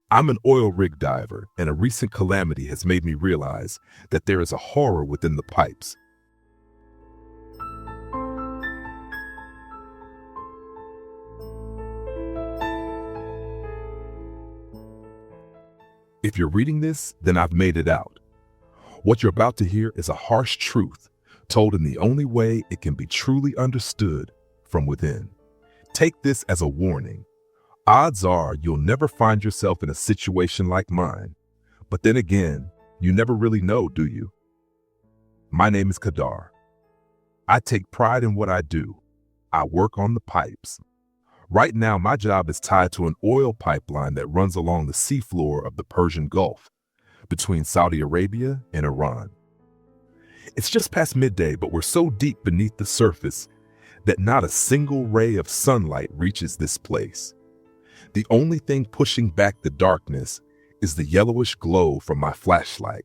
I'm an oil rig diver, and a recent calamity has made me realize that there is a horror within the pipes. If you're reading this, then I've made it out. What you're about to hear is a harsh truth, told in the only way it can be truly understood, from within. Take this as a warning. Odds are you'll never find yourself in a situation like mine. But then again, you never really know, do you? My name is Kadar. I take pride in what I do. I work on the pipes. Right now, my job is tied to an oil pipeline that runs along the seafloor of the Persian Gulf, between Saudi Arabia and Iran. It's just past midday, but we're so deep beneath the surface that not a single ray of sunlight reaches this place. The only thing pushing back the darkness is the yellowish glow from my flashlight.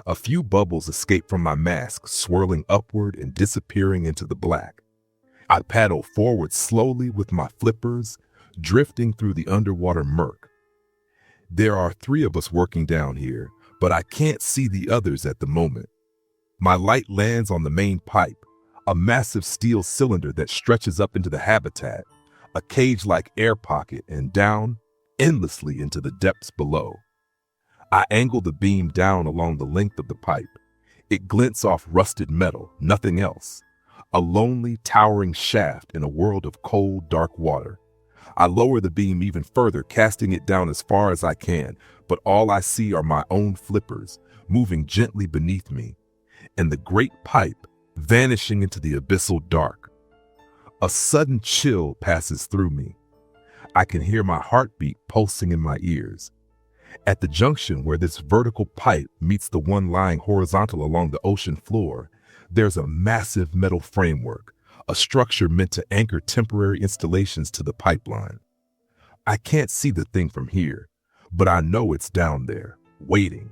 A few bubbles escape from my mask, swirling upward and disappearing into the black. I paddle forward slowly with my flippers, drifting through the underwater murk. There are 3 of us working down here, but I can't see the others at the moment. My light lands on the main pipe, a massive steel cylinder that stretches up into the habitat, a cage-like air pocket, and down endlessly into the depths below. I angle the beam down along the length of the pipe. It glints off rusted metal, nothing else. A lonely, towering shaft in a world of cold, dark water. I lower the beam even further, casting it down as far as I can, but all I see are my own flippers, moving gently beneath me, and the great pipe vanishing into the abyssal dark. A sudden chill passes through me. I can hear my heartbeat pulsing in my ears. At the junction where this vertical pipe meets the one lying horizontal along the ocean floor, there's a massive metal framework, a structure meant to anchor temporary installations to the pipeline. I can't see the thing from here, but I know it's down there, waiting.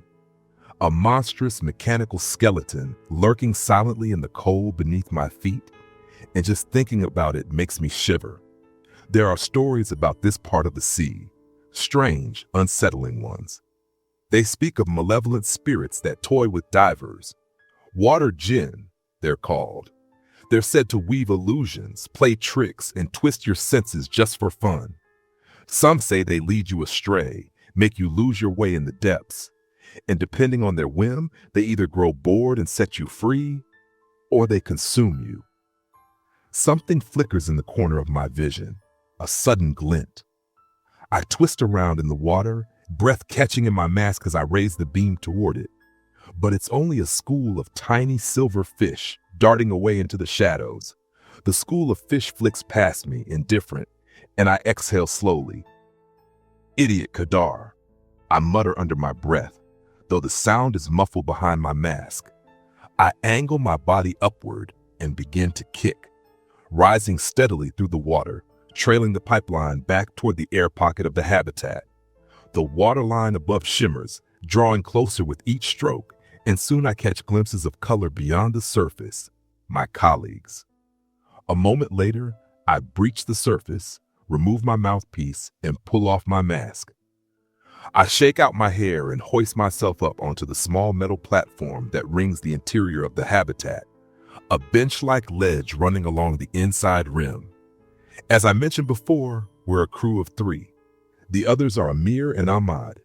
A monstrous mechanical skeleton lurking silently in the cold beneath my feet, and just thinking about it makes me shiver. There are stories about this part of the sea, strange, unsettling ones. They speak of malevolent spirits that toy with divers. Water jinn, they're called. They're said to weave illusions, play tricks, and twist your senses just for fun. Some say they lead you astray, make you lose your way in the depths. And depending on their whim, they either grow bored and set you free, or they consume you. Something flickers in the corner of my vision, a sudden glint. I twist around in the water, breath catching in my mask as I raise the beam toward it. But it's only a school of tiny silver fish darting away into the shadows. The school of fish flicks past me, indifferent, and I exhale slowly. Idiot Kadar, I mutter under my breath, though the sound is muffled behind my mask. I angle my body upward and begin to kick, rising steadily through the water, trailing the pipeline back toward the air pocket of the habitat. The waterline above shimmers, drawing closer with each stroke, and soon I catch glimpses of color beyond the surface, my colleagues. A moment later, I breach the surface, remove my mouthpiece, and pull off my mask. I shake out my hair and hoist myself up onto the small metal platform that rings the interior of the habitat, a bench-like ledge running along the inside rim. As I mentioned before, we're a crew of 3. The others are Amir and Ahmad.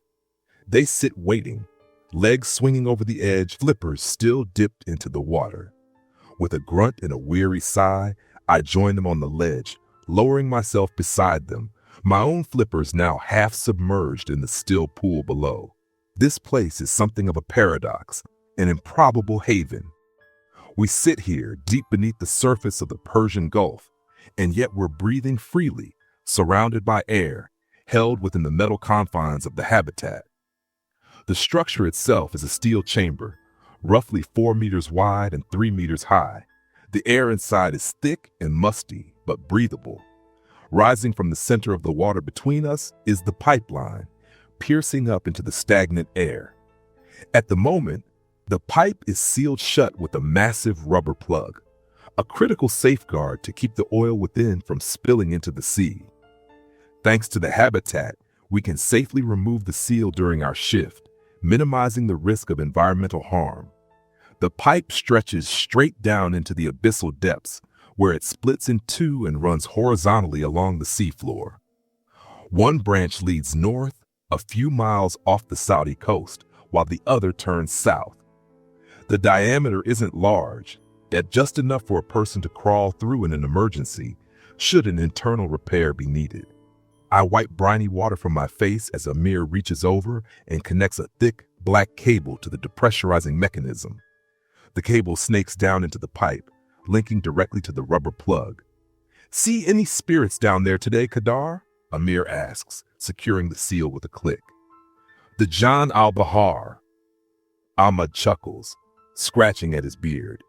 They sit waiting, legs swinging over the edge, flippers still dipped into the water. With a grunt and a weary sigh, I join them on the ledge, lowering myself beside them, my own flippers now half submerged in the still pool below. This place is something of a paradox, an improbable haven. We sit here deep beneath the surface of the Persian Gulf, and yet we're breathing freely, surrounded by air, held within the metal confines of the habitat. The structure itself is a steel chamber, roughly 4 meters wide and 3 meters high. The air inside is thick and musty, but breathable. Rising from the center of the water between us is the pipeline, piercing up into the stagnant air. At the moment, the pipe is sealed shut with a massive rubber plug, a critical safeguard to keep the oil within from spilling into the sea. Thanks to the habitat, We can safely remove the seal during our shift, minimizing the risk of environmental harm. The pipe stretches straight down into the abyssal depths, where it splits in two and runs horizontally along the seafloor. One branch leads north, a few miles off the Saudi coast, while the other turns south. The diameter isn't large, yet just enough for a person to crawl through in an emergency, should an internal repair be needed. I wipe briny water from my face as Amir reaches over and connects a thick, black cable to the depressurizing mechanism. The cable snakes down into the pipe, linking directly to the rubber plug. "See any spirits down there today, Kadar?" Amir asks, securing the seal with a click. "The Jan al-Bahar." Ahmad chuckles, scratching at his beard.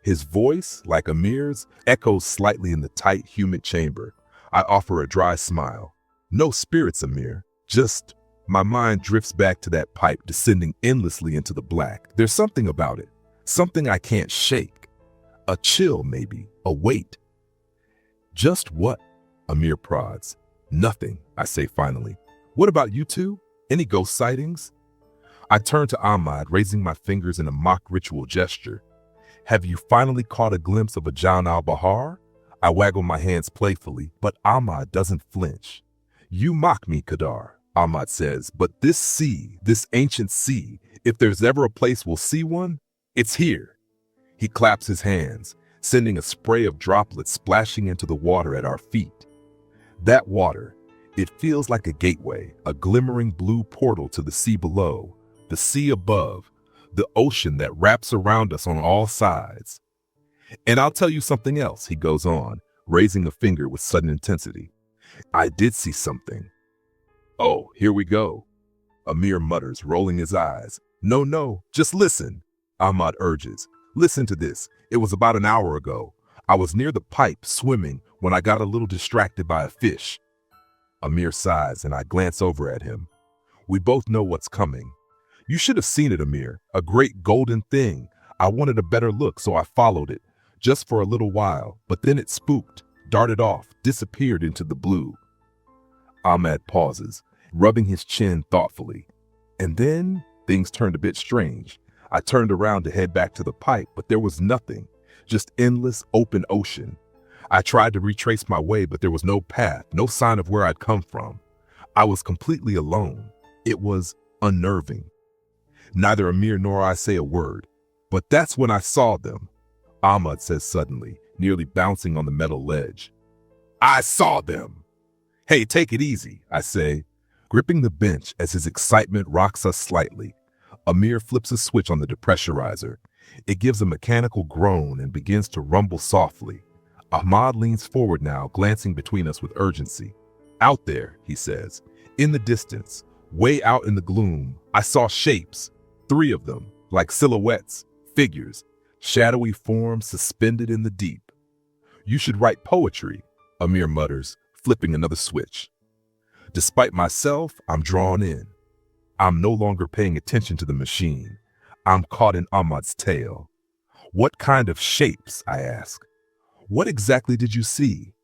His voice, like Amir's, echoes slightly in the tight, humid chamber. I offer a dry smile. "No spirits, Amir. Just..." My mind drifts back to that pipe descending endlessly into the black. There's something about it. Something I can't shake. A chill, maybe. A weight. "Just what?" Amir prods. "Nothing," I say finally. "What about you two? Any ghost sightings?" I turn to Ahmad, raising my fingers in a mock ritual gesture. "Have you finally caught a glimpse of a Jan al-Bahar?" I waggle my hands playfully, but Ahmad doesn't flinch. "You mock me, Kadar," Ahmad says, "but this sea, this ancient sea, if there's ever a place we'll see one, it's here." He claps his hands, sending a spray of droplets splashing into the water at our feet. That water, it feels like a gateway, a glimmering blue portal to the sea below, the sea above, the ocean that wraps around us on all sides. "And I'll tell you something else," he goes on, raising a finger with sudden intensity. "I did see something." "Oh, here we go," Amir mutters, rolling his eyes. No, just listen," Ahmad urges. "Listen to this. It was about an hour ago. I was near the pipe swimming when I got a little distracted by a fish." Amir sighs and I glance over at him. We both know what's coming. "You should have seen it, Amir. A great golden thing. I wanted a better look, so I followed it, just for a little while, but then it spooked, darted off, disappeared into the blue." Ahmad pauses, rubbing his chin thoughtfully. "And then things turned a bit strange. I turned around to head back to the pipe, but there was nothing, just endless open ocean. I tried to retrace my way, but there was no path, no sign of where I'd come from. I was completely alone. It was unnerving." Neither Amir nor I say a word. "But that's when I saw them," Ahmad says suddenly, nearly bouncing on the metal ledge. "I saw them!" "Hey, take it easy," I say, gripping the bench as his excitement rocks us slightly. Amir flips a switch on the depressurizer. It gives a mechanical groan and begins to rumble softly. Ahmad leans forward now, glancing between us with urgency. "Out there," he says, "in the distance, way out in the gloom, I saw shapes. 3 of them, like silhouettes, figures, shadowy forms suspended in the deep." "You should write poetry," Amir mutters, flipping another switch. Despite myself, I'm drawn in. I'm no longer paying attention to the machine. I'm caught in Ahmad's tale. "What kind of shapes?" I ask. "What exactly did you see?"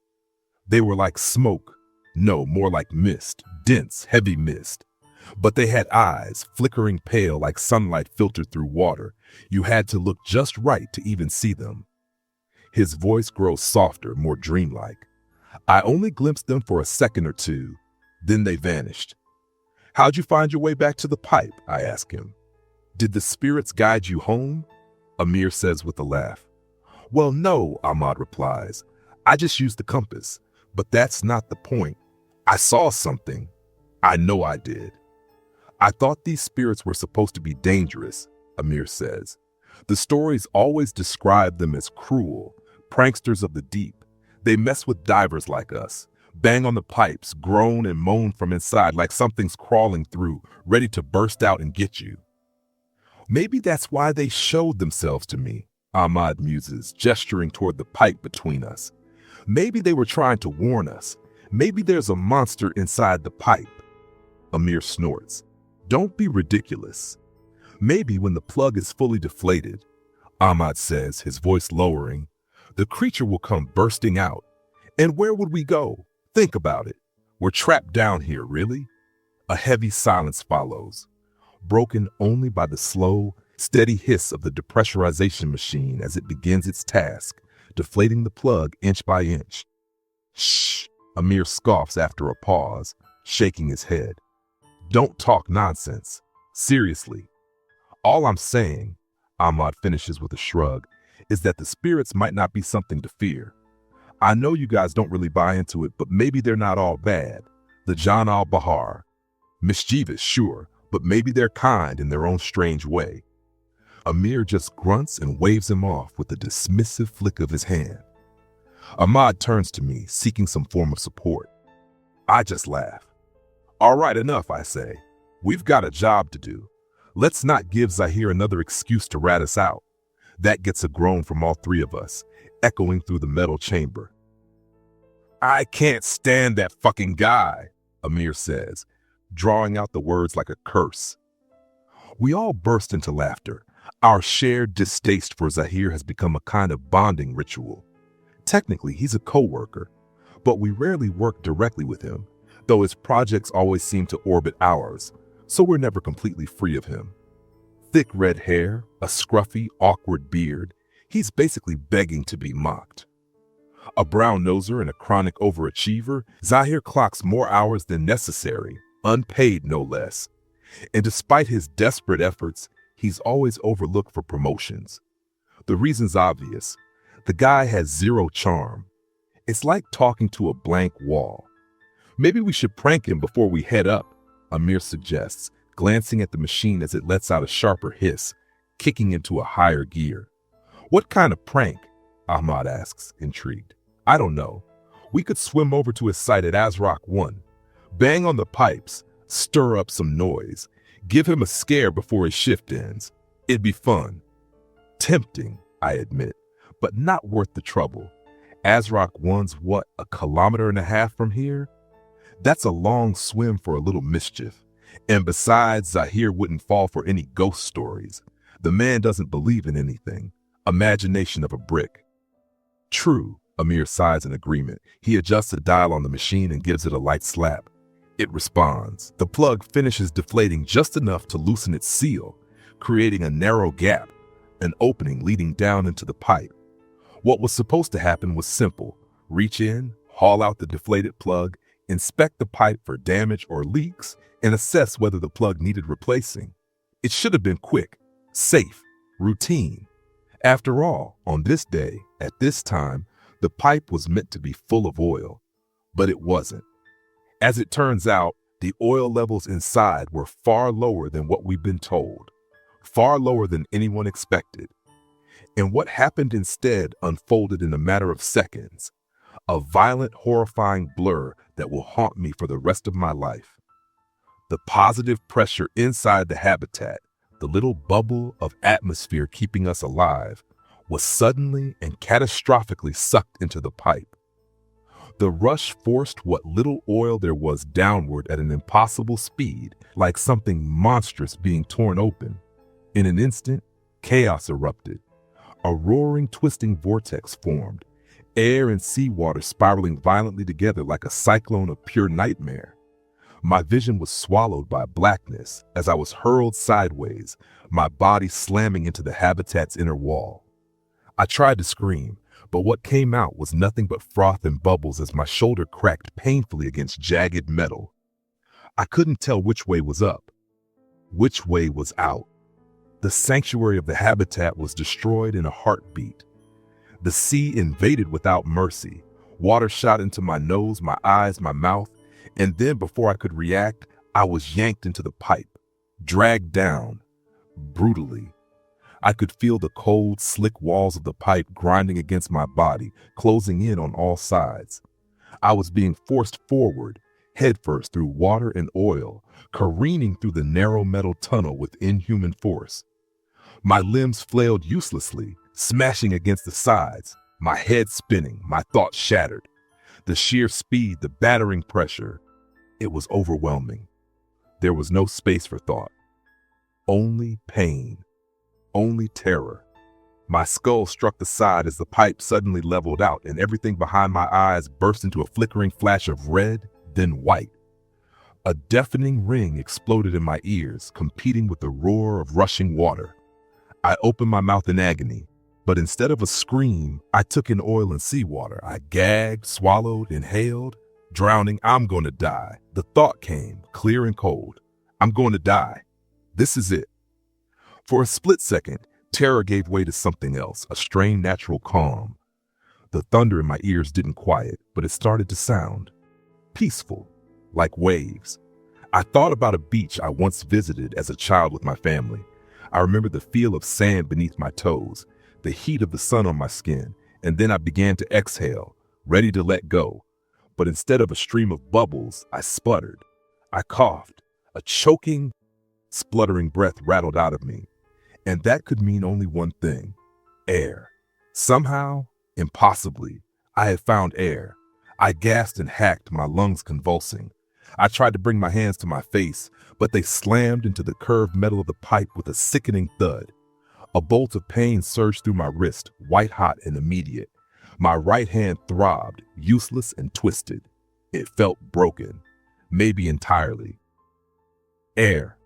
"They were like smoke. No, more like mist, dense, heavy mist. But they had eyes, flickering pale like sunlight filtered through water. You had to look just right to even see them." His voice grows softer, more dreamlike. "I only glimpsed them for a second or two. Then they vanished." "How'd you find your way back to the pipe?" I ask him. "Did the spirits guide you home?" Amir says with a laugh. "Well, no," Ahmad replies. "I just used the compass. But that's not the point. I saw something. I know I did." "I thought these spirits were supposed to be dangerous," Amir says. "The stories always describe them as cruel, pranksters of the deep. They mess with divers like us, bang on the pipes, groan and moan from inside like something's crawling through, ready to burst out and get you." "Maybe that's why they showed themselves to me," Ahmad muses, gesturing toward the pipe between us. "Maybe they were trying to warn us. Maybe there's a monster inside the pipe." Amir snorts. "Don't be ridiculous." "Maybe when the plug is fully deflated," Ahmad says, his voice lowering, "the creature will come bursting out. And where would we go? Think about it. We're trapped down here, really? A heavy silence follows, broken only by the slow, steady hiss of the depressurization machine as it begins its task, deflating the plug inch by inch. Shh, Amir scoffs after a pause, shaking his head. Don't talk nonsense. Seriously. All I'm saying, Ahmad finishes with a shrug, is that the spirits might not be something to fear. I know you guys don't really buy into it, but maybe they're not all bad. The John al-Bahar. Mischievous, sure, but maybe they're kind in their own strange way. Amir just grunts and waves him off with a dismissive flick of his hand. Ahmad turns to me, seeking some form of support. I just laugh. All right, enough, I say. We've got a job to do. Let's not give Zahir another excuse to rat us out. That gets a groan from all three of us, echoing through the metal chamber. I can't stand that fucking guy, Amir says, drawing out the words like a curse. We all burst into laughter. Our shared distaste for Zahir has become a kind of bonding ritual. Technically, he's a co-worker, but we rarely work directly with him, though his projects always seem to orbit ours, so we're never completely free of him. Thick red hair, a scruffy, awkward beard, he's basically begging to be mocked. A brown-noser and a chronic overachiever, Zahir clocks more hours than necessary, unpaid no less. And despite his desperate efforts, he's always overlooked for promotions. The reason's obvious. The guy has zero charm. It's like talking to a blank wall. Maybe we should prank him before we head up, Amir suggests, glancing at the machine as it lets out a sharper hiss, kicking into a higher gear. What kind of prank? Ahmad asks, intrigued. I don't know. We could swim over to his site at Azrock 1, bang on the pipes, stir up some noise, give him a scare before his shift ends. It'd be fun. Tempting, I admit, but not worth the trouble. Azrock 1's what, 1.5 kilometers from here? That's a long swim for a little mischief. And besides, Zahir wouldn't fall for any ghost stories. The man doesn't believe in anything. Imagination of a brick. True, Amir sighs in agreement. He adjusts the dial on the machine and gives it a light slap. It responds. The plug finishes deflating just enough to loosen its seal, creating a narrow gap, an opening leading down into the pipe. What was supposed to happen was simple. Reach in, haul out the deflated plug, inspect the pipe for damage or leaks, and assess whether the plug needed replacing. It should have been quick, safe, routine. After all, on this day, at this time, the pipe was meant to be full of oil, but it wasn't. As it turns out, the oil levels inside were far lower than what we've been told, far lower than anyone expected. And what happened instead unfolded in a matter of seconds, a violent, horrifying blur that will haunt me for the rest of my life. The positive pressure inside the habitat, the little bubble of atmosphere keeping us alive, was suddenly and catastrophically sucked into the pipe. The rush forced what little oil there was downward at an impossible speed, like something monstrous being torn open. In an instant, chaos erupted. A roaring, twisting vortex formed, air and seawater spiraling violently together like a cyclone of pure nightmare. My vision was swallowed by blackness as I was hurled sideways, my body slamming into the habitat's inner wall. I tried to scream, but what came out was nothing but froth and bubbles as my shoulder cracked painfully against jagged metal. I couldn't tell which way was up, which way was out. The sanctuary of the habitat was destroyed in a heartbeat. The sea invaded without mercy. Water shot into my nose, my eyes, my mouth, and then before I could react, I was yanked into the pipe, dragged down, brutally. I could feel the cold, slick walls of the pipe grinding against my body, closing in on all sides. I was being forced forward, headfirst through water and oil, careening through the narrow metal tunnel with inhuman force. My limbs flailed uselessly, smashing against the sides, my head spinning, my thoughts shattered. The sheer speed, the battering pressure, it was overwhelming. There was no space for thought. Only pain, only terror. My skull struck the side as the pipe suddenly leveled out and everything behind my eyes burst into a flickering flash of red, then white. A deafening ring exploded in my ears, competing with the roar of rushing water. I opened my mouth in agony, but instead of a scream, I took in oil and seawater. I gagged, swallowed, inhaled, drowning. I'm going to die. The thought came, clear and cold. I'm going to die. This is it. For a split second, terror gave way to something else, a strange natural calm. The thunder in my ears didn't quiet, but it started to sound peaceful, like waves. I thought about a beach I once visited as a child with my family. I remember the feel of sand beneath my toes, the heat of the sun on my skin, and then I began to exhale, ready to let go. But instead of a stream of bubbles, I sputtered. I coughed. A choking, spluttering breath rattled out of me. And that could mean only one thing: air. Somehow, impossibly, I had found air. I gasped and hacked, my lungs convulsing. I tried to bring my hands to my face, but they slammed into the curved metal of the pipe with a sickening thud. A bolt of pain surged through my wrist, white hot and immediate. My right hand throbbed, useless and twisted. It felt broken, maybe entirely. Air.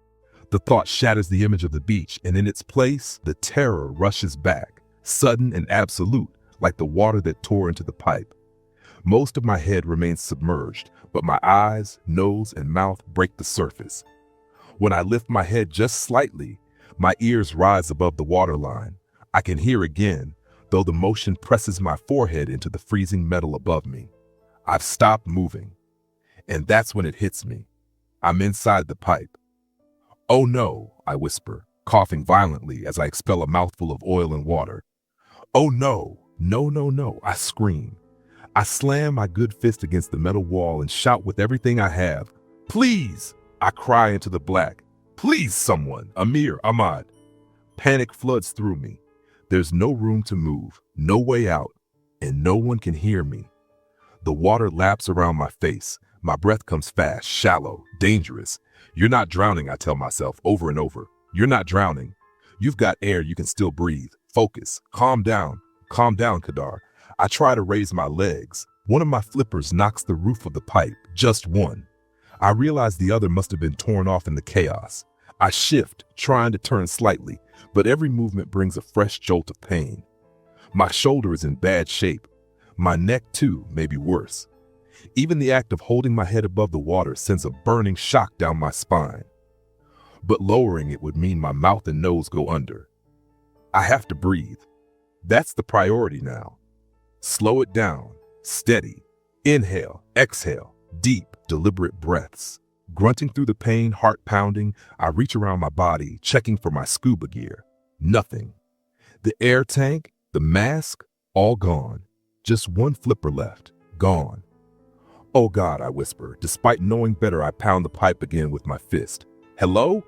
The thought shatters the image of the beach, and in its place, the terror rushes back, sudden and absolute, like the water that tore into the pipe. Most of my head remains submerged, but my eyes, nose, and mouth break the surface. When I lift my head just slightly, my ears rise above the waterline. I can hear again, though the motion presses my forehead into the freezing metal above me. I've stopped moving. And that's when it hits me. I'm inside the pipe. "Oh no," I whisper, coughing violently as I expel a mouthful of oil and water. "Oh no, no, no, no," I scream. I slam my good fist against the metal wall and shout with everything I have. "Please!" I cry into the black. "Please, someone! Amir, Ahmad!" Panic floods through me. There's no room to move, no way out, and no one can hear me. The water laps around my face. My breath comes fast, shallow, dangerous. "You're not drowning," I tell myself over and over. "You're not drowning. You've got air, you can still breathe. Focus. Calm down, Kadar." I try to raise my legs. One of my flippers knocks the roof of the pipe, just one. I realize the other must have been torn off in the chaos. I shift, trying to turn slightly, but every movement brings a fresh jolt of pain. My shoulder is in bad shape. My neck, too, may be worse. Even the act of holding my head above the water sends a burning shock down my spine. But lowering it would mean my mouth and nose go under. I have to breathe. That's the priority now. Slow it down, steady. Inhale, exhale, deep, deliberate breaths. Grunting through the pain, heart pounding, I reach around my body, checking for my scuba gear. Nothing. The air tank, the mask, all gone. Just one flipper left, gone. "Oh God," I whisper. Despite knowing better, I pound the pipe again with my fist. "Hello?"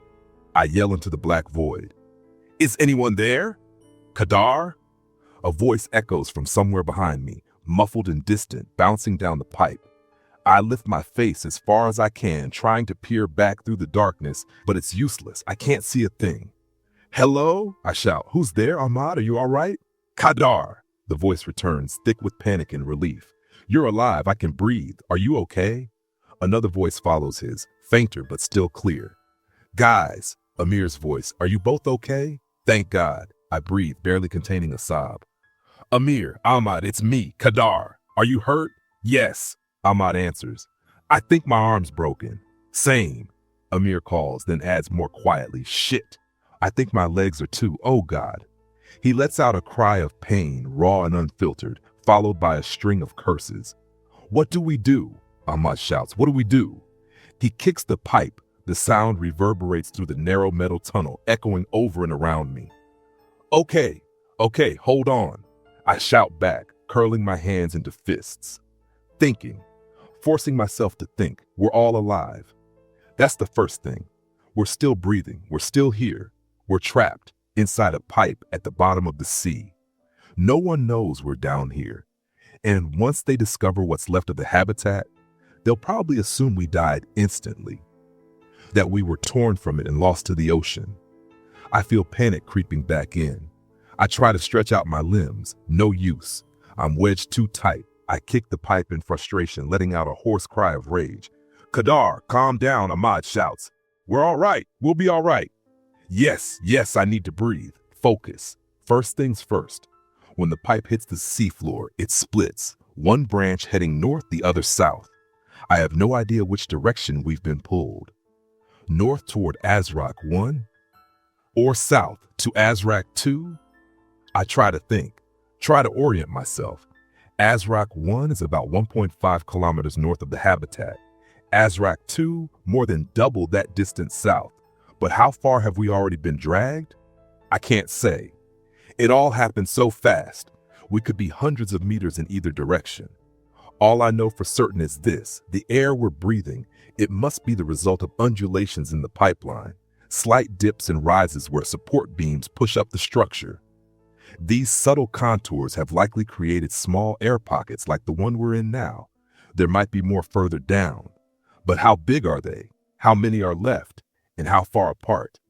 I yell into the black void. "Is anyone there? Kadar?" A voice echoes from somewhere behind me, muffled and distant, bouncing down the pipe. I lift my face as far as I can, trying to peer back through the darkness, but it's useless. I can't see a thing. "Hello?" I shout. "Who's there, Ahmad? Are you all right?" "Kadar," the voice returns, thick with panic and relief. "You're alive. I can breathe. Are you okay?" Another voice follows his, fainter but still clear. "Guys," Amir's voice, "are you both okay?" "Thank God," I breathe, barely containing a sob. "Amir, Ahmad, it's me, Kadar. Are you hurt?" "Yes," Ahmad answers. "I think my arm's broken." "Same," Amir calls, then adds more quietly, "Shit. I think my legs are too. Oh God." He lets out a cry of pain, raw and unfiltered, followed by a string of curses. "What do we do?" Ahmad shouts. "What do we do?" He kicks the pipe. The sound reverberates through the narrow metal tunnel, echoing over and around me. Okay, hold on," I shout back, curling my hands into fists. Thinking, forcing myself to think, we're all alive. That's the first thing. We're still breathing, we're still here. We're trapped inside a pipe at the bottom of the sea. No one knows we're down here. And once they discover what's left of the habitat, they'll probably assume we died instantly, that we were torn from it and lost to the ocean. I feel panic creeping back in. I try to stretch out my limbs. No use. I'm wedged too tight. I kick the pipe in frustration, letting out a hoarse cry of rage. Kadar, calm down, Ahmad shouts. We're all right. We'll be all right. Yes, I need to breathe. Focus. First things first. When the pipe hits the seafloor, it splits. One branch heading north, the other south. I have no idea which direction we've been pulled. North toward Azrak 1? Or south to Azrak 2? I try to think, try to orient myself. Azrak 1 is about 1.5 kilometers north of the habitat. Azrak 2, more than double that distance south. But how far have we already been dragged? I can't say. It all happened so fast. We could be hundreds of meters in either direction. All I know for certain is this: the air we're breathing, it must be the result of undulations in the pipeline, slight dips and rises where support beams push up the structure. These subtle contours have likely created small air pockets like the one we're in now. There might be more further down. But how big are they? How many are left? And how far apart?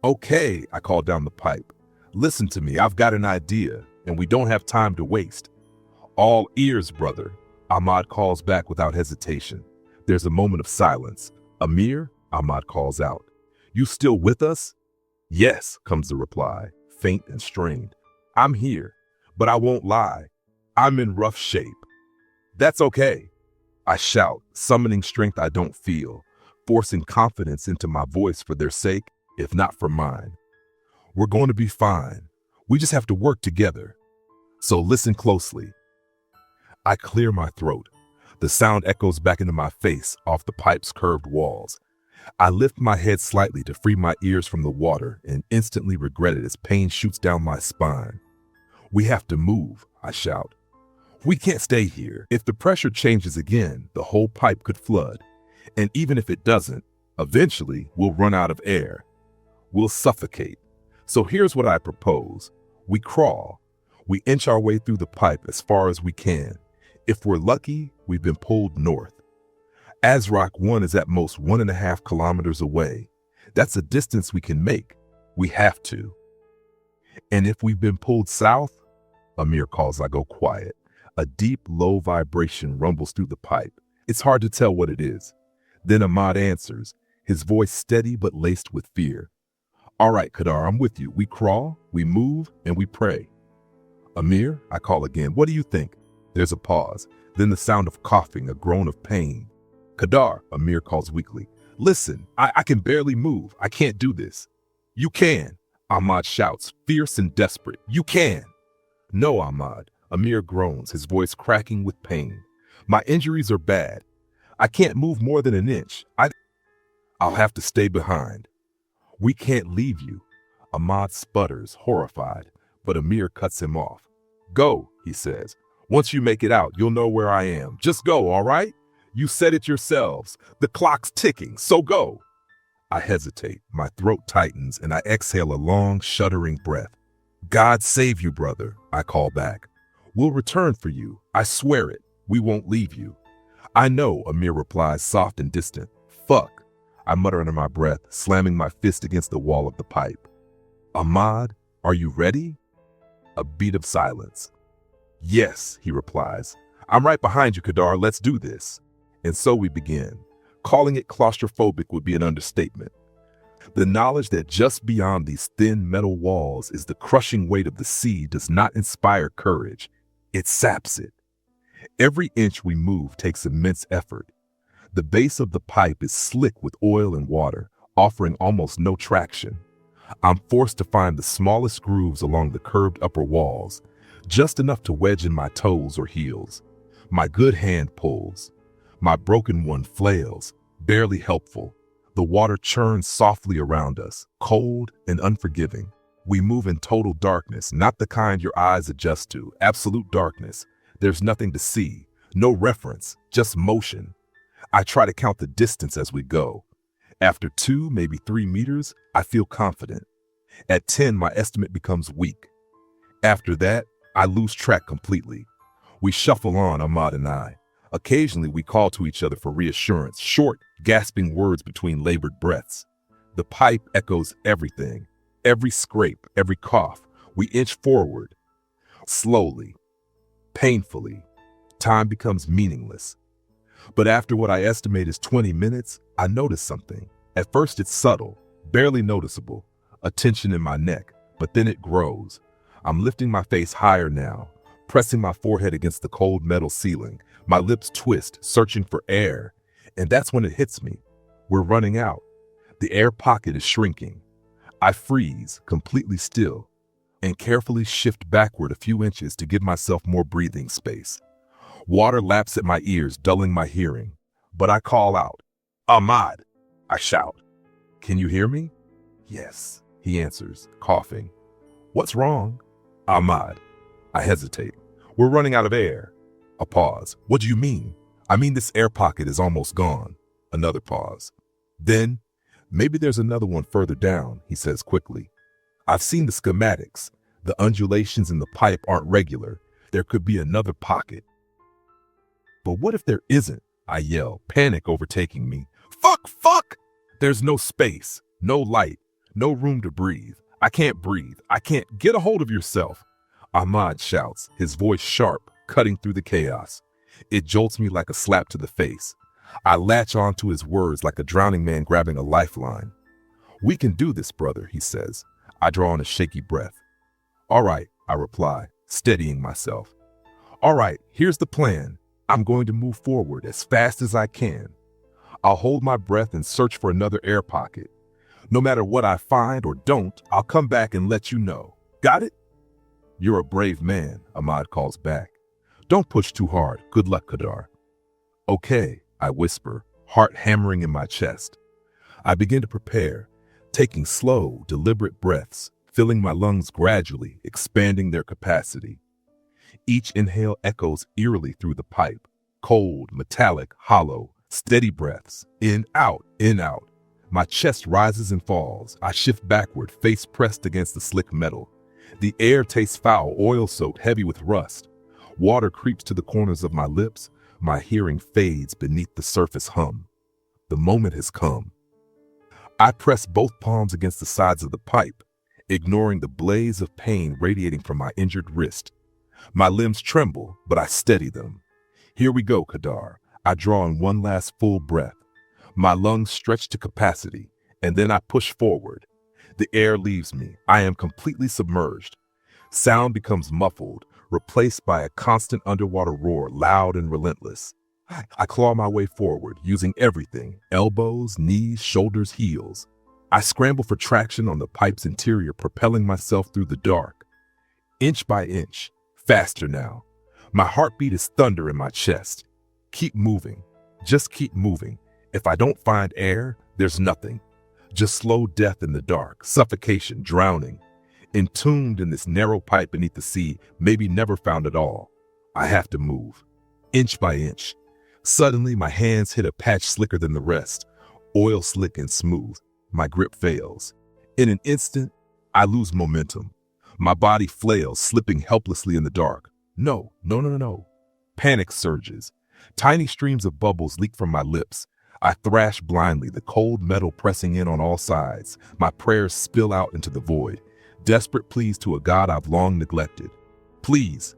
Okay, I call down the pipe. Listen to me, I've got an idea, and we don't have time to waste. All ears, brother, Ahmad calls back without hesitation. There's a moment of silence. Amir, Ahmad calls out. You still with us? Yes, comes the reply, faint and strained. I'm here, but I won't lie. I'm in rough shape. That's okay, I shout, summoning strength I don't feel, forcing confidence into my voice for their sake, if not for mine. We're going to be fine. We just have to work together. So listen closely. I clear my throat. The sound echoes back into my face off the pipe's curved walls. I lift my head slightly to free my ears from the water and instantly regret it as pain shoots down my spine. We have to move, I shout. We can't stay here. If the pressure changes again, the whole pipe could flood. And even if it doesn't, eventually we'll run out of air. We'll suffocate. So here's what I propose. We crawl. We inch our way through the pipe as far as we can. If we're lucky, we've been pulled north. Azrak 1 is at most 1.5 kilometers away. That's a distance we can make. We have to. And if we've been pulled south, Amir calls, I go quiet. A deep, low vibration rumbles through the pipe. It's hard to tell what it is. Then Ahmad answers, his voice steady but laced with fear. All right, Kadar, I'm with you. We crawl, we move, and we pray. Amir, I call again. What do you think? There's a pause, then the sound of coughing, a groan of pain. Kadar, Amir calls weakly. Listen, I can barely move. I can't do this. You can, Ahmad shouts, fierce and desperate. You can. No, Ahmad, Amir groans, his voice cracking with pain. My injuries are bad. I can't move more than an inch. I'll have to stay behind. We can't leave you. Ahmad sputters, horrified, but Amir cuts him off. Go, he says. Once you make it out, you'll know where I am. Just go, all right? You said it yourselves. The clock's ticking, so go. I hesitate, my throat tightens, and I exhale a long, shuddering breath. God save you, brother, I call back. We'll return for you. I swear it. We won't leave you. I know, Amir replies, soft and distant. Fuck, I mutter under my breath, slamming my fist against the wall of the pipe. Ahmad, are you ready? A beat of silence. Yes, he replies. I'm right behind you, Kadar. Let's do this. And so we begin. Calling it claustrophobic would be an understatement. The knowledge that just beyond these thin metal walls is the crushing weight of the sea does not inspire courage. It saps it. Every inch we move takes immense effort. The base of the pipe is slick with oil and water, offering almost no traction. I'm forced to find the smallest grooves along the curved upper walls, just enough to wedge in my toes or heels. My good hand pulls. My broken one flails, barely helpful. The water churns softly around us, cold and unforgiving. We move in total darkness, not the kind your eyes adjust to, absolute darkness. There's nothing to see, no reference, just motion. I try to count the distance as we go. After 2, maybe 3 meters, I feel confident. At 10, my estimate becomes weak. After that, I lose track completely. We shuffle on, Ahmad and I. Occasionally, we call to each other for reassurance, short, gasping words between labored breaths. The pipe echoes everything. Every scrape, every cough. We inch forward. Slowly, painfully. Time becomes meaningless. But after what I estimate is 20 minutes, I notice something. At first it's subtle, barely noticeable, a tension in my neck, but then it grows. I'm lifting my face higher now, pressing my forehead against the cold metal ceiling. My lips twist, searching for air. And that's when it hits me. We're running out. The air pocket is shrinking. I freeze, completely still, and carefully shift backward a few inches to give myself more breathing space. Water laps at my ears, dulling my hearing. But I call out, "Ahmad!" I shout. "Can you hear me?" "Yes," he answers, coughing. "What's wrong?" "Ahmad." I hesitate. "We're running out of air." A pause. "What do you mean?" "I mean this air pocket is almost gone." Another pause. "Then, maybe there's another one further down," he says quickly. "I've seen the schematics. The undulations in the pipe aren't regular. There could be another pocket." "But what if there isn't?" I yell, panic overtaking me. Fuck! There's no space, no light, no room to breathe. I can't breathe. I can't. Get a hold of yourself." Ahmad shouts, his voice sharp, cutting through the chaos. It jolts me like a slap to the face. I latch onto his words like a drowning man grabbing a lifeline. "We can do this, brother," he says. I draw in a shaky breath. "All right," I reply, steadying myself. "All right, here's the plan. I'm going to move forward as fast as I can. I'll hold my breath and search for another air pocket. No matter what I find or don't, I'll come back and let you know. Got it?" "You're a brave man," Ahmad calls back. "Don't push too hard. Good luck, Kadar." "Okay," I whisper, heart hammering in my chest. I begin to prepare, taking slow, deliberate breaths, filling my lungs gradually, expanding their capacity. Each inhale echoes eerily through the pipe, cold, metallic, hollow, steady breaths, in, out, in, out. My chest rises and falls. I shift backward, face pressed against the slick metal. The air tastes foul, oil-soaked, heavy with rust. Water creeps to the corners of my lips. My hearing fades beneath the surface hum. The moment has come. I press both palms against the sides of the pipe, ignoring the blaze of pain radiating from my injured wrist. My limbs tremble, but I steady them. "Here we go, Kadar." I draw in one last full breath. My lungs stretch to capacity, and then I push forward. The air leaves me. I am completely submerged. Sound becomes muffled, replaced by a constant underwater roar, loud and relentless. I claw my way forward, using everything: elbows, knees, shoulders, heels. I scramble for traction on the pipe's interior, propelling myself through the dark. Inch by inch, faster now. My heartbeat is thunder in my chest. Keep moving. Just keep moving. If I don't find air, there's nothing. Just slow death in the dark, suffocation, drowning. Entombed in this narrow pipe beneath the sea, maybe never found at all. I have to move. Inch by inch. Suddenly, my hands hit a patch slicker than the rest. Oil slick and smooth. My grip fails. In an instant, I lose momentum. My body flails, slipping helplessly in the dark. No. Panic surges. Tiny streams of bubbles leak from my lips. I thrash blindly, the cold metal pressing in on all sides. My prayers spill out into the void. Desperate pleas to a God I've long neglected. Please.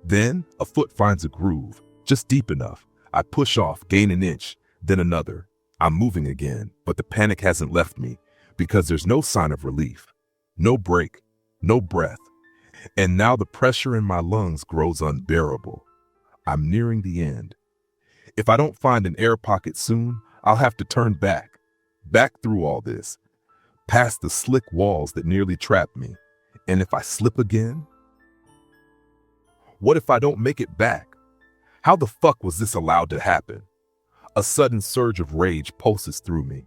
Then a foot finds a groove, just deep enough. I push off, gain an inch, then another. I'm moving again, but the panic hasn't left me, because there's no sign of relief. No break, no breath. And now the pressure in my lungs grows unbearable. I'm nearing the end. If I don't find an air pocket soon, I'll have to turn back through all this, past the slick walls that nearly trapped me. And if I slip again? What if I don't make it back? How the fuck was this allowed to happen? A sudden surge of rage pulses through me,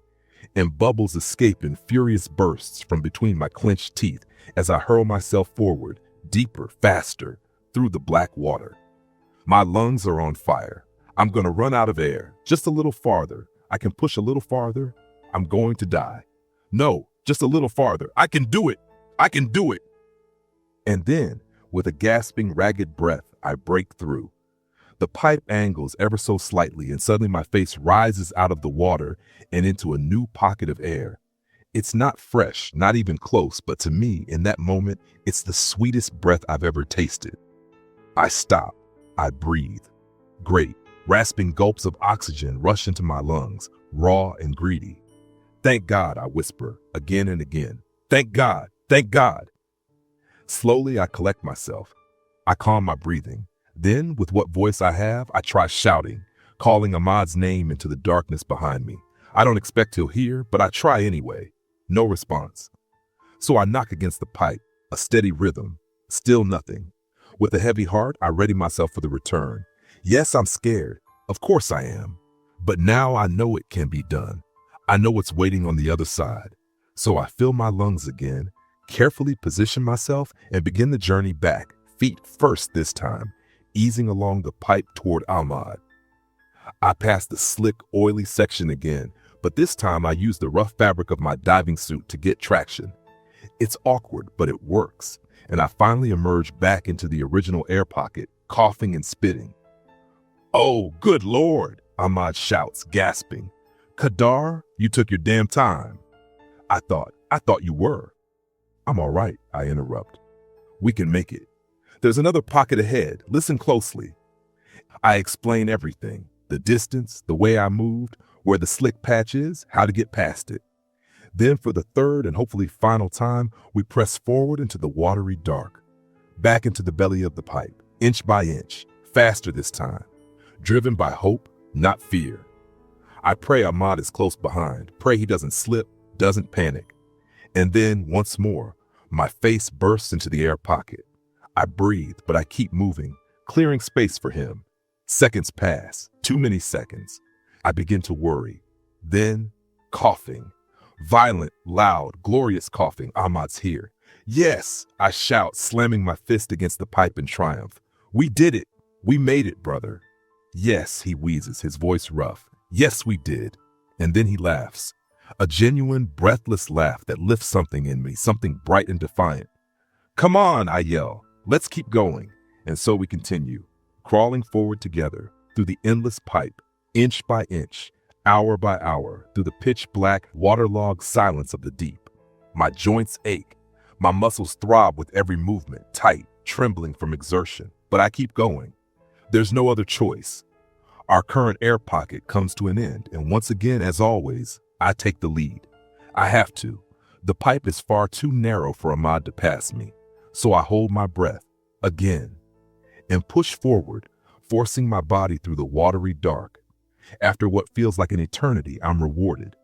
and bubbles escape in furious bursts from between my clenched teeth as I hurl myself forward, deeper, faster, through the black water. My lungs are on fire. I'm gonna run out of air, just a little farther. I can push a little farther. I'm going to die. No, just a little farther. I can do it. And then, with a gasping, ragged breath, I break through. The pipe angles ever so slightly, and suddenly my face rises out of the water and into a new pocket of air. It's not fresh, not even close, but to me, in that moment, it's the sweetest breath I've ever tasted. I stop. I breathe. Great. Rasping gulps of oxygen rush into my lungs, raw and greedy. Thank God, I whisper again and again. Thank God, thank God. Slowly, I collect myself. I calm my breathing. Then, with what voice I have, I try shouting, calling Ahmad's name into the darkness behind me. I don't expect he'll hear, but I try anyway. No response. So I knock against the pipe, a steady rhythm. Still nothing. With a heavy heart, I ready myself for the return. Yes, I'm scared. Of course I am. But now I know it can be done. I know what's waiting on the other side. So I fill my lungs again, carefully position myself, and begin the journey back, feet first this time, easing along the pipe toward Ahmad. I pass the slick, oily section again, but this time I use the rough fabric of my diving suit to get traction. It's awkward, but it works, and I finally emerge back into the original air pocket, coughing and spitting. "Oh, good Lord," Ahmad shouts, gasping. "Kadar, you took your damn time." I thought you were." "I'm all right," I interrupt. "We can make it. There's another pocket ahead. Listen closely." I explain everything, the distance, the way I moved, where the slick patch is, how to get past it. Then for the third and hopefully final time, we press forward into the watery dark, back into the belly of the pipe, inch by inch, faster this time, driven by hope, not fear. I pray Ahmad is close behind, pray he doesn't slip, doesn't panic. And then, once more, my face bursts into the air pocket. I breathe, but I keep moving, clearing space for him. Seconds pass, too many seconds. I begin to worry. Then, coughing. Violent, loud, glorious coughing. Ahmad's here. "Yes," I shout, slamming my fist against the pipe in triumph. "We did it. We made it, brother." "Yes," he wheezes, his voice rough. "Yes, we did." And then he laughs. A genuine, breathless laugh that lifts something in me, something bright and defiant. "Come on," I yell. "Let's keep going." And so we continue, crawling forward together through the endless pipe, inch by inch, hour by hour, through the pitch-black, waterlogged silence of the deep. My joints ache. My muscles throb with every movement, tight, trembling from exertion. But I keep going. There's no other choice. Our current air pocket comes to an end, and once again, as always, I take the lead. I have to. The pipe is far too narrow for Ahmad to pass me, so I hold my breath, again, and push forward, forcing my body through the watery dark. After what feels like an eternity, I'm rewarded.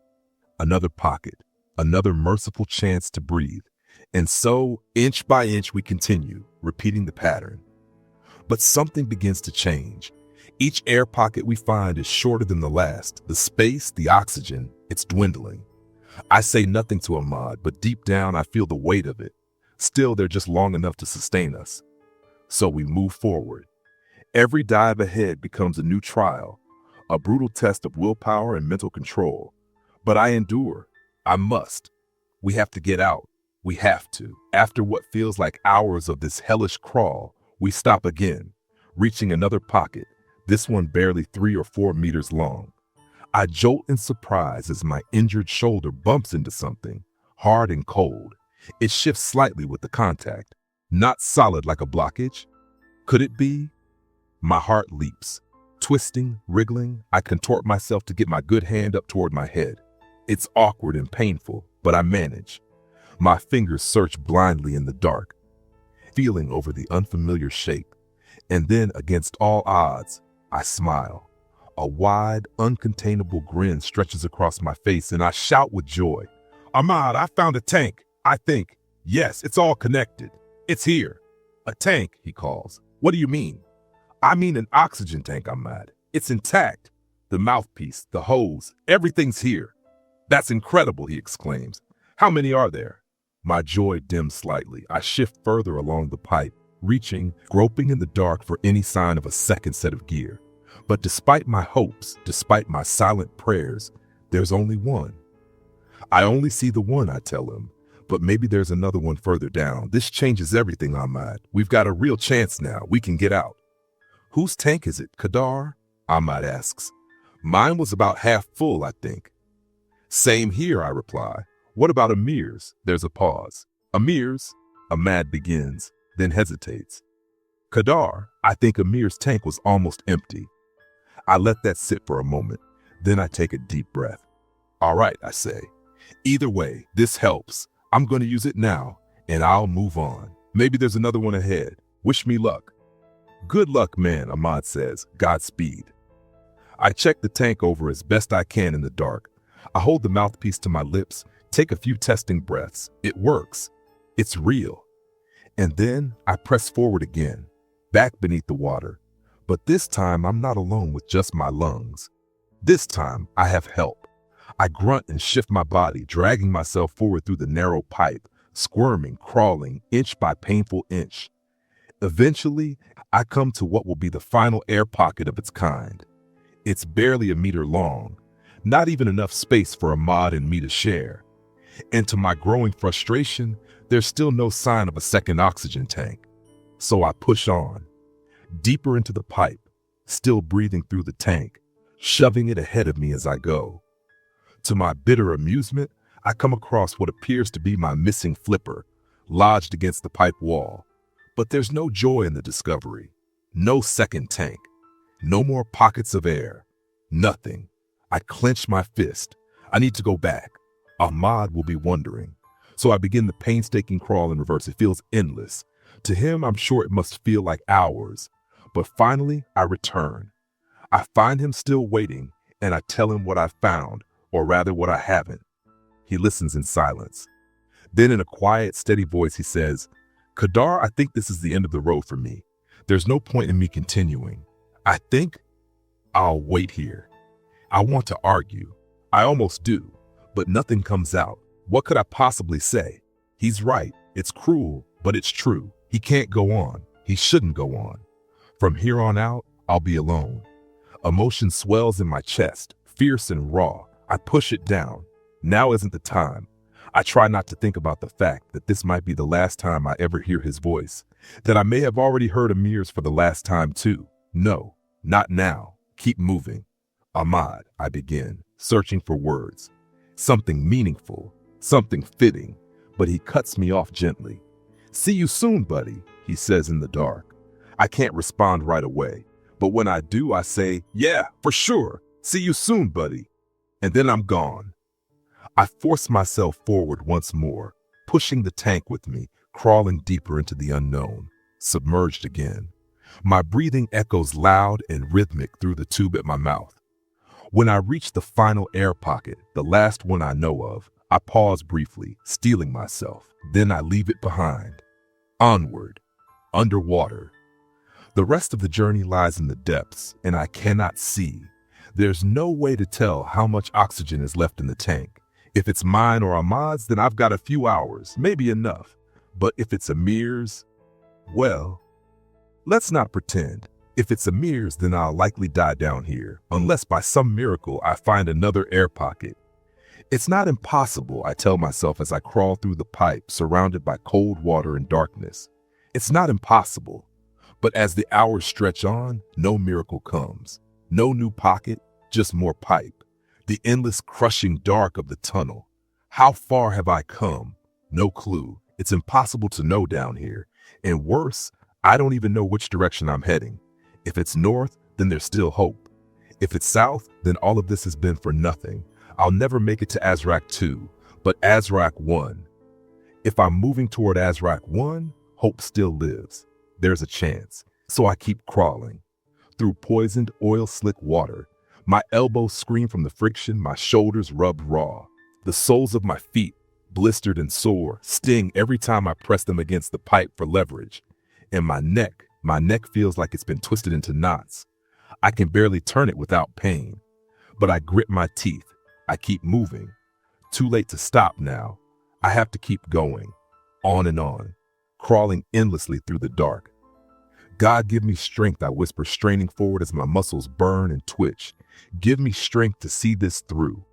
Another pocket, another merciful chance to breathe. And so, inch by inch, we continue, repeating the pattern. But something begins to change. Each air pocket we find is shorter than the last. The space, the oxygen, it's dwindling. I say nothing to Ahmad, but deep down I feel the weight of it. Still, they're just long enough to sustain us. So we move forward. Every dive ahead becomes a new trial, a brutal test of willpower and mental control. But I endure. I must. We have to get out. We have to. After what feels like hours of this hellish crawl, we stop again, reaching another pocket, this one barely 3 or 4 meters long. I jolt in surprise as my injured shoulder bumps into something, hard and cold. It shifts slightly with the contact, not solid like a blockage. Could it be? My heart leaps. Twisting, wriggling, I contort myself to get my good hand up toward my head. It's awkward and painful, but I manage. My fingers search blindly in the dark, feeling over the unfamiliar shape. And then, against all odds, I smile. A wide, uncontainable grin stretches across my face, and I shout with joy. "Ahmad, I found a tank, I think. Yes, it's all connected. It's here." "A tank," he calls. "What do you mean?" "I mean an oxygen tank, Ahmad. It's intact. The mouthpiece, the hose, everything's here." "That's incredible," he exclaims. "How many are there?" My joy dims slightly. I shift further along the pipe, reaching, groping in the dark for any sign of a second set of gear. But despite my hopes, despite my silent prayers, there's only one. I only see the one, I tell him, but maybe there's another one further down. This changes everything, Ahmad. We've got a real chance now. We can get out. "Whose tank is it, Kadar?" Ahmad asks. "Mine was about half full, I think." "Same here," I reply. "What about Amir's?" There's a pause. "Amir's?" Ahmad begins, then hesitates. "Kadar, I think Amir's tank was almost empty." I let that sit for a moment. Then I take a deep breath. All right, I say. Either way, this helps. I'm going to use it now, and I'll move on. Maybe there's another one ahead. Wish me luck. Good luck, man, Ahmad says. Godspeed. I check the tank over as best I can in the dark. I hold the mouthpiece to my lips, take a few testing breaths. It works. It's real. And then I press forward again, back beneath the water. But this time I'm not alone with just my lungs. This time I have help. I grunt and shift my body, dragging myself forward through the narrow pipe, squirming, crawling, inch by painful inch. Eventually, I come to what will be the final air pocket of its kind. It's barely a meter long, not even enough space for Ahmad and me to share. And to my growing frustration, there's still no sign of a second oxygen tank. So I push on, deeper into the pipe, still breathing through the tank, shoving it ahead of me as I go. To my bitter amusement, I come across what appears to be my missing flipper, lodged against the pipe wall. But there's no joy in the discovery. No second tank. No more pockets of air. Nothing. I clench my fist. I need to go back. Ahmad will be wondering. So I begin the painstaking crawl in reverse. It feels endless. To him, I'm sure it must feel like hours. But finally, I return. I find him still waiting, and I tell him what I found, or rather what I haven't. He listens in silence. Then in a quiet, steady voice, he says, Kadar, I think this is the end of the road for me. There's no point in me continuing. I think I'll wait here. I want to argue. I almost do, but nothing comes out. What could I possibly say? He's right. It's cruel, but it's true. He can't go on. He shouldn't go on. From here on out, I'll be alone. Emotion swells in my chest, fierce and raw. I push it down. Now isn't the time. I try not to think about the fact that this might be the last time I ever hear his voice, that I may have already heard Amir's for the last time too. No, not now. Keep moving. Ahmad, I begin, searching for words. Something meaningful, something fitting, but he cuts me off gently. See you soon, buddy, he says in the dark. I can't respond right away, but when I do, I say, yeah, for sure. See you soon, buddy. And then I'm gone. I force myself forward once more, pushing the tank with me, crawling deeper into the unknown, submerged again. My breathing echoes loud and rhythmic through the tube at my mouth. When I reach the final air pocket, the last one I know of, I pause briefly, steeling myself. Then I leave it behind. Onward, underwater. The rest of the journey lies in the depths, and I cannot see. There's no way to tell how much oxygen is left in the tank. If it's mine or Ahmad's, then I've got a few hours, maybe enough. But if it's Amir's, well, let's not pretend. If it's Amir's, then I'll likely die down here, unless by some miracle I find another air pocket. It's not impossible, I tell myself as I crawl through the pipe, surrounded by cold water and darkness. It's not impossible. But as the hours stretch on, no miracle comes. No new pocket, just more pipe. The endless crushing dark of the tunnel. How far have I come? No clue. It's impossible to know down here. And worse, I don't even know which direction I'm heading. If it's north, then there's still hope. If it's south, then all of this has been for nothing. I'll never make it to Azrak 2, but Azrak 1. If I'm moving toward Azrak 1, hope still lives. There's a chance. So I keep crawling. Through poisoned, oil-slick water. My elbows scream from the friction, my shoulders rub raw. The soles of my feet, blistered and sore, sting every time I press them against the pipe for leverage. And my neck feels like it's been twisted into knots. I can barely turn it without pain. But I grit my teeth. I keep moving. Too late to stop now. I have to keep going. On and on. Crawling endlessly through the dark. God, give me strength, I whisper, straining forward as my muscles burn and twitch. Give me strength to see this through.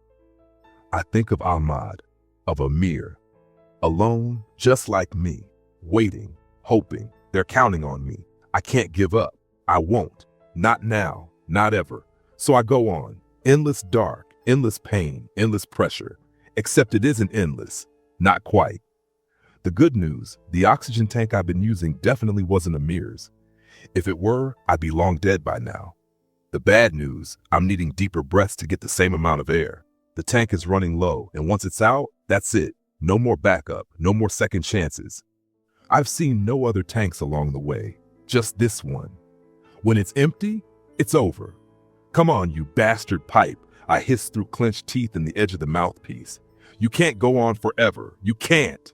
I think of Ahmad, of Amir, alone, just like me, waiting, hoping. They're counting on me. I can't give up. I won't. Not now, not ever. So I go on. Endless dark, endless pain, endless pressure. Except it isn't endless. Not quite. The good news, the oxygen tank I've been using definitely wasn't Amir's. If it were, I'd be long dead by now. The bad news, I'm needing deeper breaths to get the same amount of air. The tank is running low, and once it's out, that's it. No more backup, no more second chances. I've seen no other tanks along the way, just this one. When it's empty, it's over. Come on, you bastard pipe, I hiss through clenched teeth in the edge of the mouthpiece. You can't go on forever. You can't.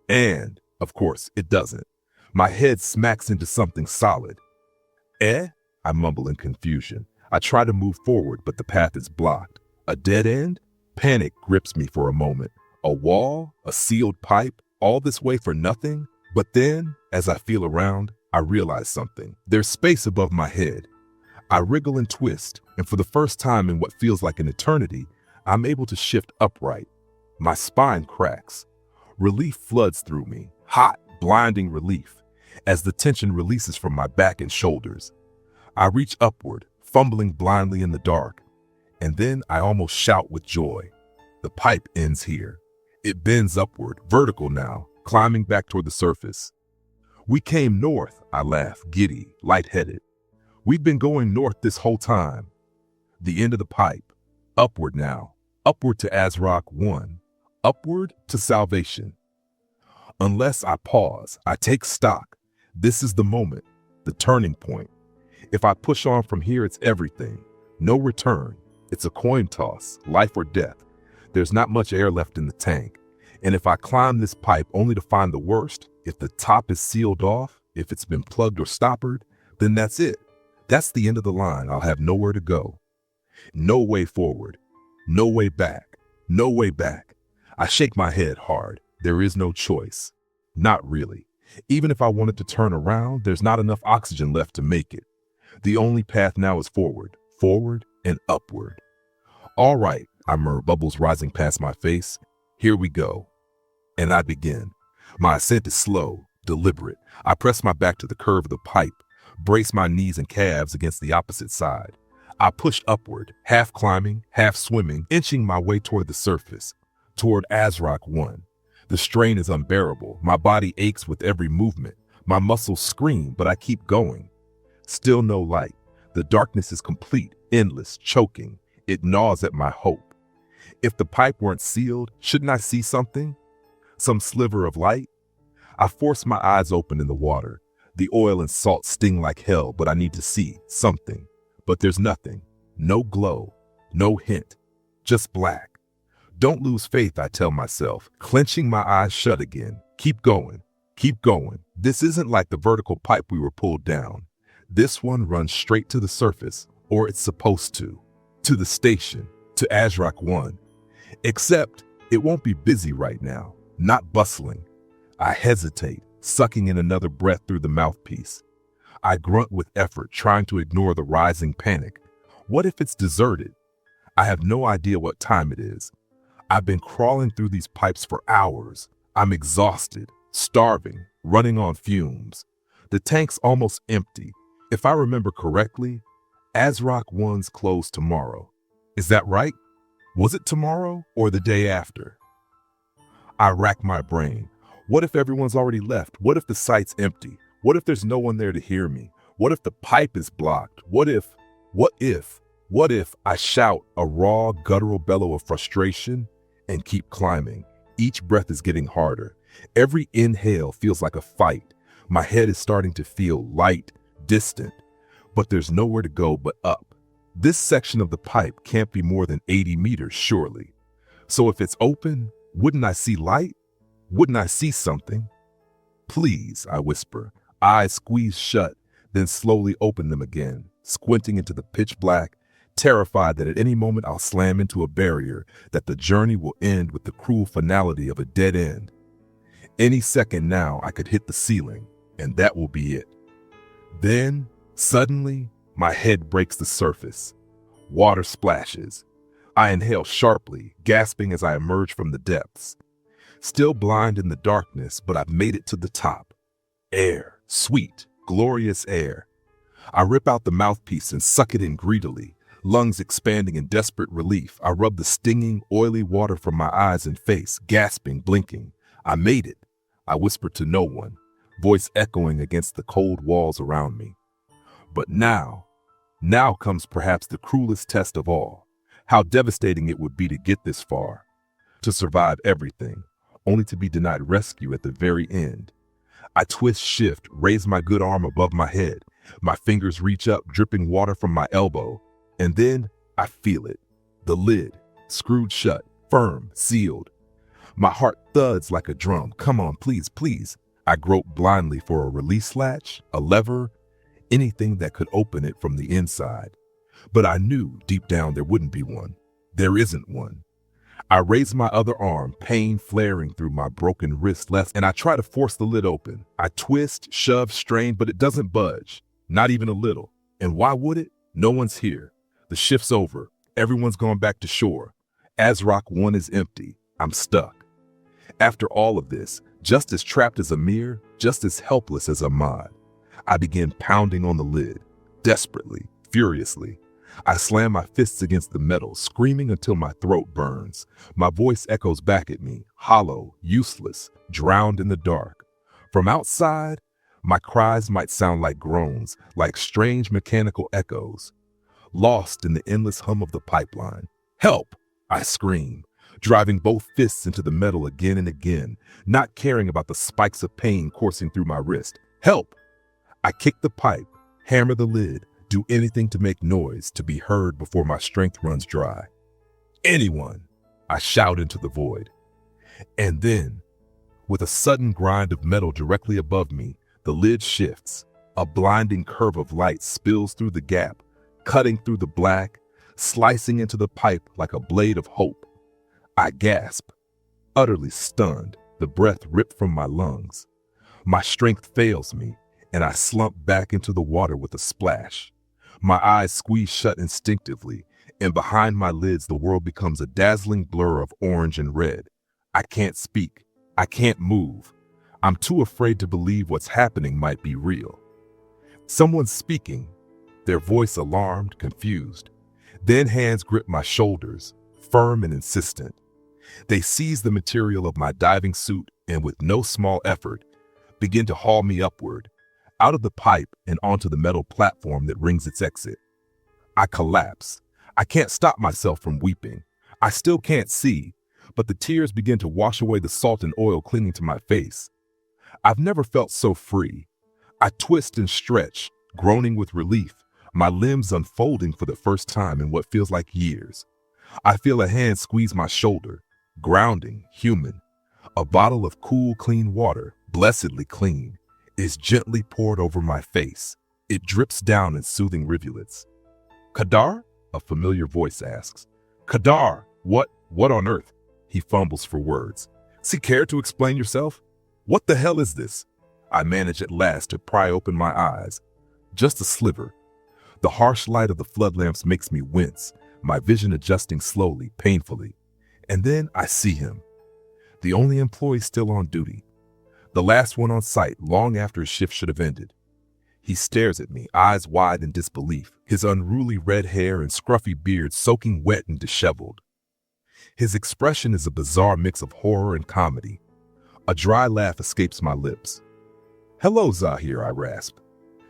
And, of course, it doesn't. My head smacks into something solid. Eh? I mumble in confusion. I try to move forward, but the path is blocked. A dead end? Panic grips me for a moment. A wall? A sealed pipe? All this way for nothing? But then, as I feel around, I realize something. There's space above my head. I wriggle and twist, and for the first time in what feels like an eternity, I'm able to shift upright. My spine cracks. Relief floods through me. Hot, blinding relief, as the tension releases from my back and shoulders. I reach upward, fumbling blindly in the dark, and then I almost shout with joy. The pipe ends here. It bends upward, vertical now, climbing back toward the surface. We came north, I laugh, giddy, lightheaded. We've been going north this whole time. The end of the pipe. Upward now. Upward to Azrock 1. Upward to salvation. Unless I pause, I take stock. This is the moment, the turning point. If I push on from here, it's everything. No return. It's a coin toss, life or death. There's not much air left in the tank. And if I climb this pipe only to find the worst, if the top is sealed off, if it's been plugged or stoppered, then that's it. That's the end of the line. I'll have nowhere to go. No way forward. No way back. No way back. I shake my head hard. There is no choice. Not really. Even if I wanted to turn around, there's not enough oxygen left to make it. The only path now is forward, forward, and upward. All right, I murmur, bubbles rising past my face. Here we go. And I begin. My ascent is slow, deliberate. I press my back to the curve of the pipe, brace my knees and calves against the opposite side. I push upward, half climbing, half swimming, inching my way toward the surface, toward Azrock 1. The strain is unbearable. My body aches with every movement. My muscles scream, but I keep going. Still no light. The darkness is complete, endless, choking. It gnaws at my hope. If the pipe weren't sealed, shouldn't I see something? Some sliver of light? I force my eyes open in the water. The oil and salt sting like hell, but I need to see something. But there's nothing. No glow. No hint. Just black. Don't lose faith, I tell myself, clenching my eyes shut again. Keep going. Keep going. This isn't like the vertical pipe we were pulled down. This one runs straight to the surface, or it's supposed to the station, to Azrock 1. Except it won't be busy right now, not bustling. I hesitate, sucking in another breath through the mouthpiece. I grunt with effort, trying to ignore the rising panic. What if it's deserted? I have no idea what time it is. I've been crawling through these pipes for hours. I'm exhausted, starving, running on fumes. The tank's almost empty. If I remember correctly, Azrock 1's closed tomorrow. Is that right? Was it tomorrow or the day after? I rack my brain. What if everyone's already left? What if the site's empty? What if there's no one there to hear me? What if the pipe is blocked? What if I shout a raw, guttural bellow of frustration and keep climbing? Each breath is getting harder. Every inhale feels like a fight. My head is starting to feel light, distant, but there's nowhere to go but up. This section of the pipe can't be more than 80 meters, surely. So if it's open, wouldn't I see light? Wouldn't I see something? Please, I whisper, eyes squeezed shut, then slowly open them again, squinting into the pitch black, terrified that at any moment I'll slam into a barrier, that the journey will end with the cruel finality of a dead end. Any second now I could hit the ceiling, and that will be it. Then, suddenly, my head breaks the surface. Water splashes. I inhale sharply, gasping as I emerge from the depths. Still blind in the darkness, but I've made it to the top. Air, sweet, glorious air. I rip out the mouthpiece and suck it in greedily, lungs expanding in desperate relief. I rub the stinging, oily water from my eyes and face, gasping, blinking. I made it. I whisper to no one, voice echoing against the cold walls around me. But now Now comes perhaps the cruelest test of all. How devastating it would be to get this far, to survive everything, only to be denied rescue at the very end. I twist, shift, raise my good arm above my head. My fingers reach up, dripping water from my elbow. And then I feel it. The lid, screwed shut, firm, sealed. My heart thuds like a drum. Come on, please, please. I grope blindly for a release latch, a lever, anything that could open it from the inside. But I knew deep down there wouldn't be one. There isn't one. I raise my other arm, pain flaring through my broken wrist and I try to force the lid open. I twist, shove, strain, but it doesn't budge. Not even a little. And why would it? No one's here. The shift's over. Everyone's gone back to shore. Azrock 1 is empty. I'm stuck. After all of this, just as trapped as Amir, just as helpless as Ahmad, I begin pounding on the lid, desperately, furiously. I slam my fists against the metal, screaming until my throat burns. My voice echoes back at me, hollow, useless, drowned in the dark. From outside, my cries might sound like groans, like strange mechanical echoes, lost in the endless hum of the pipeline. Help! I scream, driving both fists into the metal again and again, not caring about the spikes of pain coursing through my wrist. Help! I kick the pipe, hammer the lid, do anything to make noise, to be heard before my strength runs dry. Anyone! I shout into the void. And then, with a sudden grind of metal directly above me, the lid shifts. A blinding curve of light spills through the gap, cutting through the black, slicing into the pipe like a blade of hope. I gasp, utterly stunned, the breath ripped from my lungs. My strength fails me, and I slump back into the water with a splash. My eyes squeeze shut instinctively, and behind my lids the world becomes a dazzling blur of orange and red. I can't speak. I can't move. I'm too afraid to believe what's happening might be real. Someone's speaking, their voice alarmed, confused. Then hands grip my shoulders, firm and insistent. They seize the material of my diving suit and with no small effort, begin to haul me upward, out of the pipe and onto the metal platform that rings its exit. I collapse. I can't stop myself from weeping. I still can't see, but the tears begin to wash away the salt and oil clinging to my face. I've never felt so free. I twist and stretch, groaning with relief, my limbs unfolding for the first time in what feels like years. I feel a hand squeeze my shoulder, grounding, human. A bottle of cool, clean water, blessedly clean, is gently poured over my face. It drips down in soothing rivulets. Kadar? A familiar voice asks. Kadar, what on earth? He fumbles for words. See, care to explain yourself? What the hell is this? I manage at last to pry open my eyes. Just a sliver. The harsh light of the flood lamps makes me wince, my vision adjusting slowly, painfully. And then I see him. The only employee still on duty. The last one on site long after his shift should have ended. He stares at me, eyes wide in disbelief, his unruly red hair and scruffy beard soaking wet and disheveled. His expression is a bizarre mix of horror and comedy. A dry laugh escapes my lips. Hello, Zahir, I rasp.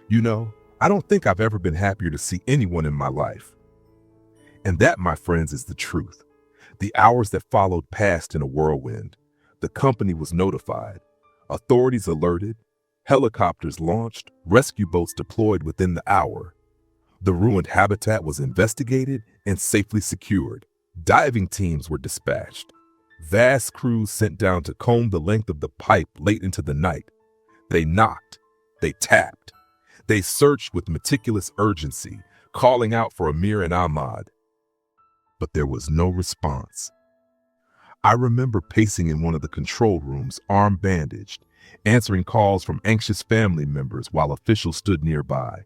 You know, I don't think I've ever been happier to see anyone in my life. And that, my friends, is the truth. The hours that followed passed in a whirlwind. The company was notified. Authorities alerted, helicopters launched, rescue boats deployed within the hour. The ruined habitat was investigated and safely secured. Diving teams were dispatched. Vast crews sent down to comb the length of the pipe late into the night. They knocked. They tapped. They searched with meticulous urgency, calling out for Amir and Ahmad. But there was no response. I remember pacing in one of the control rooms, arm bandaged, answering calls from anxious family members while officials stood nearby.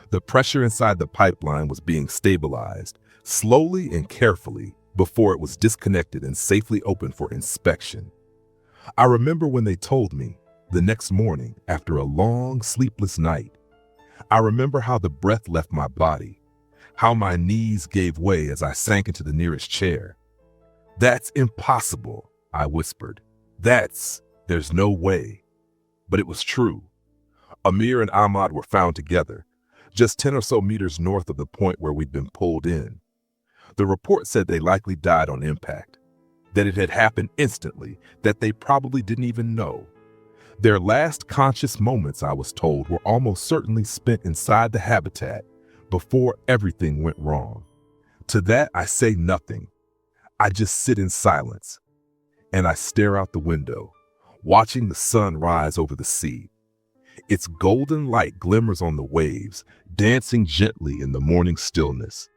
The pressure inside the pipeline was being stabilized, slowly and carefully, before it was disconnected and safely opened for inspection. I remember when they told me, the next morning, after a long, sleepless night, I remember how the breath left my body, how my knees gave way as I sank into the nearest chair. That's impossible, I whispered. There's no way. But it was true. Amir and Ahmad were found together, just 10 or so meters north of the point where we'd been pulled in. The report said they likely died on impact, that it had happened instantly, that they probably didn't even know. Their last conscious moments, I was told, were almost certainly spent inside the habitat before everything went wrong. To that, I say nothing. I just sit in silence, and I stare out the window, watching the sun rise over the sea. Its golden light glimmers on the waves, dancing gently in the morning stillness.